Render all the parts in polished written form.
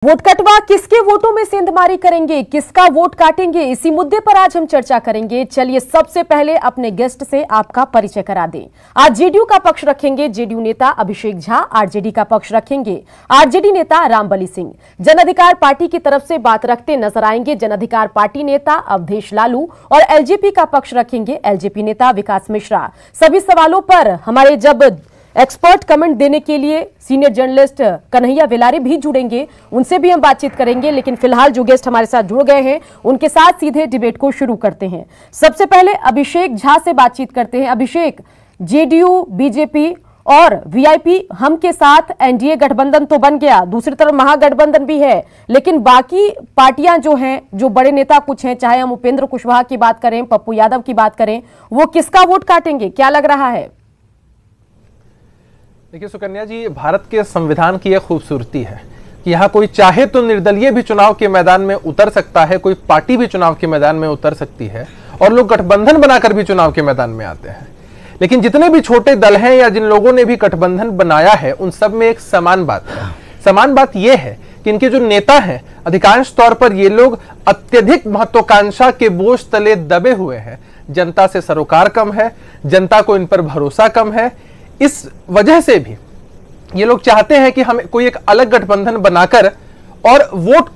Vote कटवा किसके वोटों में सेंधमारी करेंगे, किसका वोट काटेंगे, इसी मुद्दे पर आज हम चर्चा करेंगे। चलिए सबसे पहले अपने गेस्ट से आपका परिचय करा दें। आज जेडीयू का पक्ष रखेंगे जेडीयू नेता अभिषेक झा, आरजेडी का पक्ष रखेंगे आरजेडी नेता रामबली सिंह। जन अधिकार पार्टी की तरफ से बात रखते नजर आएंगे जन अधिकार पार्टी नेता अवधेश लालू और एलजेपी का पक्ष रखेंगे एलजेपी नेता विकास मिश्रा। सभी सवालों पर हमारे जब एक्सपर्ट कमेंट देने के लिए सीनियर जर्नलिस्ट कन्हैया वेलारे भी जुड़ेंगे, उनसे भी हम बातचीत करेंगे। लेकिन फिलहाल जो गेस्ट हमारे साथ जुड़ गए हैं उनके साथ सीधे डिबेट को शुरू करते हैं। सबसे पहले अभिषेक झा से बातचीत करते हैं। अभिषेक, जेडीयू, बीजेपी और वीआईपी हम के साथ एनडीए गठबंधन तो बन गया, दूसरी तरफ महागठबंधन भी है, लेकिन बाकी पार्टियां जो हैं, जो बड़े नेता कुछ हैं, चाहे हम उपेंद्र कुशवाहा की बात करें, पप्पू यादव की बात करें, वो किसका वोट काटेंगे, क्या लग रहा है? देखिए सुकन्या जी, भारत के संविधान की एक खूबसूरती है कि यहाँ कोई चाहे तो निर्दलीय भी चुनाव के मैदान में उतर सकता है, कोई पार्टी भी चुनाव के मैदान में उतर सकती है और लोग गठबंधन बनाकर भी चुनाव के मैदान में आते हैं। लेकिन जितने भी छोटे दल हैं या जिन लोगों ने भी गठबंधन बनाया है, उन सब में एक समान बात है। समान बात यह है कि इनके जो नेता हैं, अधिकांश तौर पर ये लोग अत्यधिक महत्वाकांक्षा के बोझ तले दबे हुए हैं। जनता से सरोकार कम है, जनता को इन पर भरोसा कम है। इस वजह से भी ये लोग चाहते हैं कि हम कोई एक अलग गठबंधन बनाकर और वोट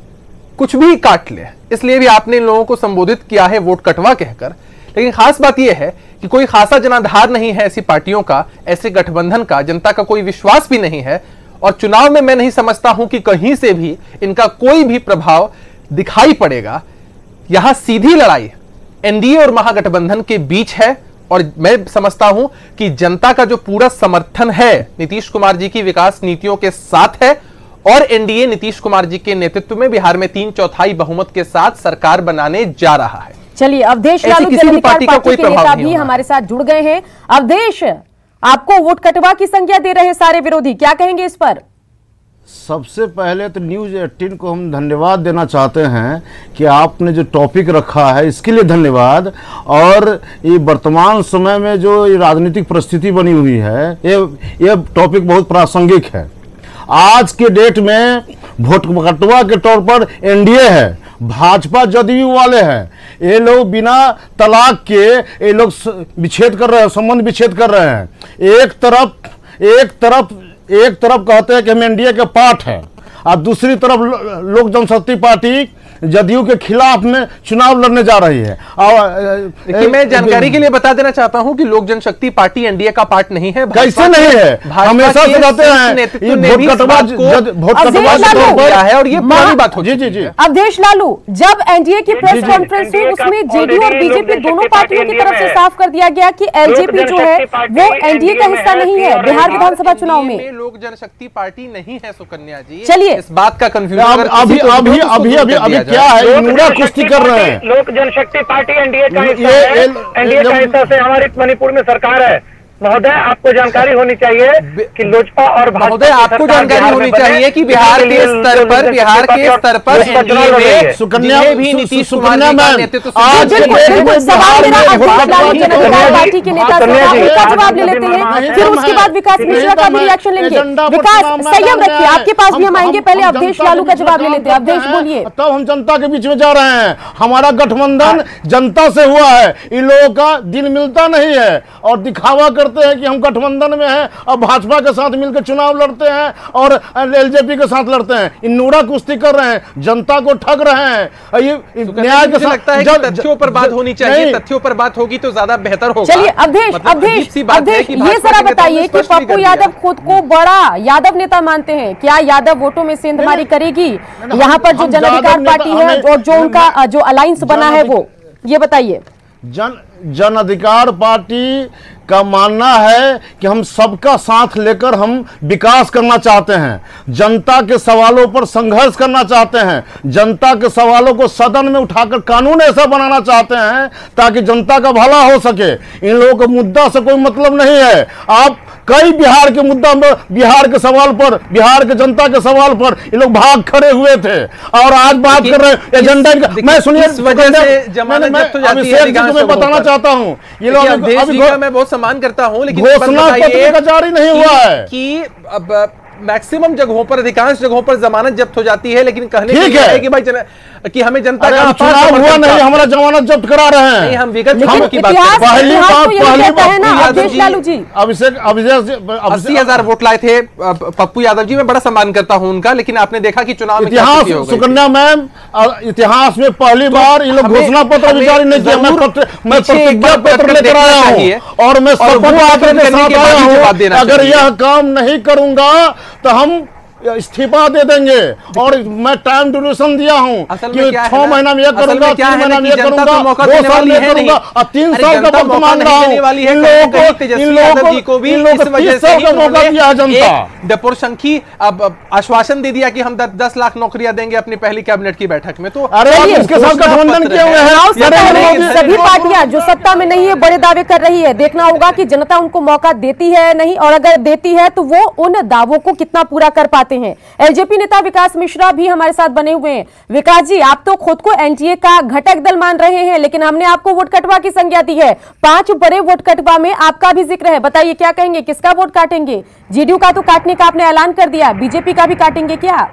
कुछ भी काट ले। इसलिए भी आपने इन लोगों को संबोधित किया है वोट कटवा कहकर। लेकिन खास बात यह है कि कोई खासा जनाधार नहीं है ऐसी पार्टियों का, ऐसे गठबंधन का, जनता का कोई विश्वास भी नहीं है। और चुनाव में मैं नहीं समझता हूं कि कहीं से भी इनका कोई भी प्रभाव दिखाई पड़ेगा। यहां सीधी लड़ाई एनडीए और महागठबंधन के बीच है और मैं समझता हूं कि जनता का जो पूरा समर्थन है नीतीश कुमार जी की विकास नीतियों के साथ है और एनडीए नीतीश कुमार जी के नेतृत्व में बिहार में 3/4 बहुमत के साथ सरकार बनाने जा रहा है। चलिए अवधेश लालू जन अधिकार पार्टी के नेता भी हमारे साथ जुड़ गए हैं। अवधेश, आपको वोट कटवा की संज्ञा दे रहे हैं सारे विरोधी, क्या कहेंगे इस पर? सबसे पहले तो न्यूज़ 18 को हम धन्यवाद देना चाहते हैं कि आपने जो टॉपिक रखा है इसके लिए धन्यवाद। और ये वर्तमान समय में जो राजनीतिक परिस्थिति बनी हुई है, ये टॉपिक बहुत प्रासंगिक है। आज के डेट में वोट कटवा के तौर पर एनडीए है, भाजपा जदयू वाले हैं। ये लोग बिना तलाक के ये लोग विच्छेद कर रहे हैं, संबंध विच्छेद कर रहे हैं। एक तरफ कहते हैं कि हम एनडीए के पार्ट हैं और दूसरी तरफ लोक जनशक्ति पार्टी जदयू के खिलाफ में चुनाव लड़ने जा रही है। और मैं जानकारी के लिए बता देना चाहता हूं कि लोक जनशक्ति पार्टी एनडीए का पार्ट नहीं है। कैसे नहीं है? हमेशा से कहते हैं वोट कटवा है और ये बड़ी बात हो। जी जी जी अवधेश लालू, जब एनडीए की प्रेस कॉन्फ्रेंस हुई उसमें जेडीयू और बीजेपी दोनों पार्टियों की तरफ से साफ कर दिया गया कि एलजेपी जो है वो एनडीए का हिस्सा नहीं है बिहार विधानसभा चुनाव में। लोक जनशक्ति पार्टी नहीं है सुकन्या जी, चलिए इस बात का कंफ्यूजन अभी क्या है, नूरा कुश्ती कर रहे हैं। लोक जनशक्ति पार्टी एनडीए का हिस्सा है, एनडीए का हिस्सा से हमारी मणिपुर में सरकार है। महोदय, आपको जानकारी होनी चाहिए कि लोजपा और महोदय आपको जानकारी होनी चाहिए कि बिहार के स्तर पर सुकन्या भी नीतीश कुमार पार्टी के नेता का जवाब ले लेते हैं, फिर उसके बाद विकास मिश्रा का भी रिएक्शन लेंगे। विकास, संयम रखिए, आपके पास भी हम आएंगे, पहले अवधेश लालू का जवाब ले लेते हैं। अवधेश बोलिए। तब हम जनता के बीच में जा रहे हैं, हमारा गठबंधन जनता से हुआ है। इन लोगों का दिल मिलता नहीं है और दिखावा करते हैं कि हम गठबंधन में हैं और भाजपा के साथ मिलकर चुनाव लड़ते हैं और एलजेपी के साथ लड़ते हैं। इन नूरा कुश्ती कर रहे हैं, जनता को ठग रहे हैं। ये न्याय के साथ लगता है कि तथ्यों पर बात होनी चाहिए, तथ्यों पर बात होगी तो ज्यादा बेहतर होगा। चलिए अवधेश ये जरा बताइए कि पप्पू यादव खुद को बड़ा यादव नेता मानते हैं, क्या यादव वोटों में सेंधमारी करेगी यहाँ पर जो जन अधिकार पार्टी है और जो उनका जो अलायंस बना है वो, ये बताइए। जन अधिकार पार्टी का मानना है कि हम सबका साथ लेकर हम विकास करना चाहते हैं, जनता के सवालों पर संघर्ष करना चाहते हैं, जनता के सवालों को सदन में उठाकर कानून ऐसा बनाना चाहते हैं ताकि जनता का भला हो सके। इन लोगों को मुद्दा से कोई मतलब नहीं है। आप कई बिहार के मुद्दा में, बिहार के सवाल पर, बिहार के जनता के सवाल पर ये लोग भाग खड़े हुए थे और आज बात कर रहे हैं एजेंडा। मैं सुनिए, मैं बताना चाहता हूँ, ये लोग मैं बहुत सम्मान करता हूं, लेकिन घोषणा पत्र जारी नहीं हुआ है कि अब मैक्सिमम जगहों पर, अधिकांश जगहों पर जमानत जब्त हो जाती है, लेकिन कहने के ठीक लिए है है कि भाई कि हमें जनता का चुनाव हुआ नहीं, हमारा जमानत जब्त करा रहे हैं। नहीं, हम विगत चुनाव की बात इतिहास कर रहे हैं। अभिषेक 80,000 वोट लाए थे पप्पू यादव जी। मैं बड़ा सम्मान करता हूं उनका, लेकिन आपने देखा कि चुनाव में इतिहास, सुकन्या मैम, इतिहास में पहली बार ये लोग घोषणा पत्र जारी नहीं किया। मैं प्रतिज्ञा पत्र लेकर आया हूं और मैं शपथ के साथ आया हूं, अगर यह काम नहीं करूंगा तो हम इस्तीफा दे देंगे। और मैं टाइम ड्यूरेशन दिया हूं कि 6 महीना में यह करूंगा, 3 महीना में यह करूंगा, 2 साल में करूंगा और 3 साल का वक्त मांग रहा हूं। इन लोगों को 30 साल का मौका दिया जनता। दपोरशंखी अब आश्वासन दे दिया कि हम 10 लाख नौकरियां देंगे अपनी पहली कैबिनेट की बैठक में। तो अरे इसके साथ गठबंधन किए हुए हैं। सभी पार्टियां जो सत्ता में नहीं है बड़े दावे कर रही है। देखना होगा कि जनता उनको मौका देती है नहीं, और अगर देती है तो वो उन दावों को कितना पूरा कर पाते हैं। एलजेपी नेता विकास मिश्रा भी हमारे साथ बने हुए हैं। विकास जी, आप तो खुद को एनडीए का घटक दल मान रहे हैं, लेकिन हमने आपको वोट कटवा की संज्ञा दी है। 5 बड़े वोट कटवा में आपका भी जिक्र है। बताइए क्या कहेंगे, किसका वोट काटेंगे? जेडीयू का तो काटने का आपने ऐलान कर दिया, बीजेपी का भी काटेंगे क्या?